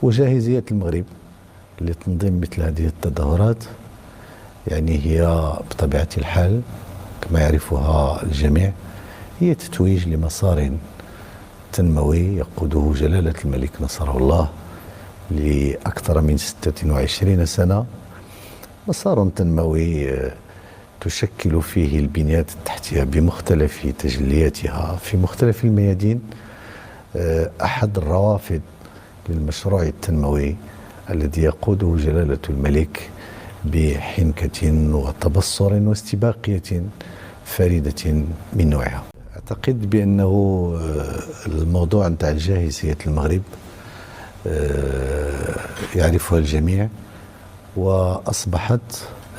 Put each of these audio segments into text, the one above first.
وجاهزية المغرب لتنظيم مثل هذه التظاهرات يعني هي بطبيعة الحال كما يعرفها الجميع هي تتويج لمسار تنموي يقوده جلالة الملك نصره الله لأكثر من 26 سنة. مسار تنموي تشكل فيه البنيات التحتية بمختلف تجلياتها في مختلف الميادين أحد الروافد للمشروع التنموي الذي يقوده جلالة الملك بحنكة وتبصر واستباقية فريدة من نوعها. أعتقد بأنه الموضوع نتاع جاهزية المغرب يعرفها الجميع، وأصبحت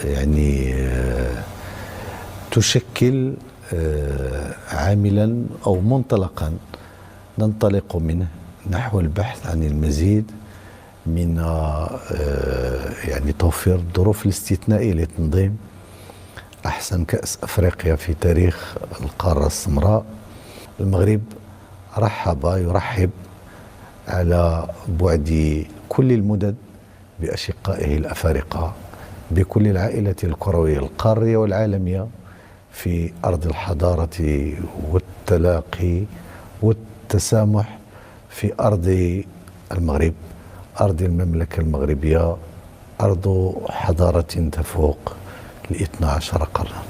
يعني تشكل عاملا أو منطلقا ننطلق منه نحو البحث عن المزيد من يعني توفير الظروف الاستثنائية لتنظيم أحسن كأس أفريقيا في تاريخ القارة السمراء. المغرب يرحب على بعد كل المدد بأشقائه الأفارقة بكل العائلة الكروية القارية والعالمية في أرض الحضارة والتلاقي والتسامح في أرض المغرب، أرض المملكة المغربية، أرض حضارة تفوق ل12 قرنا.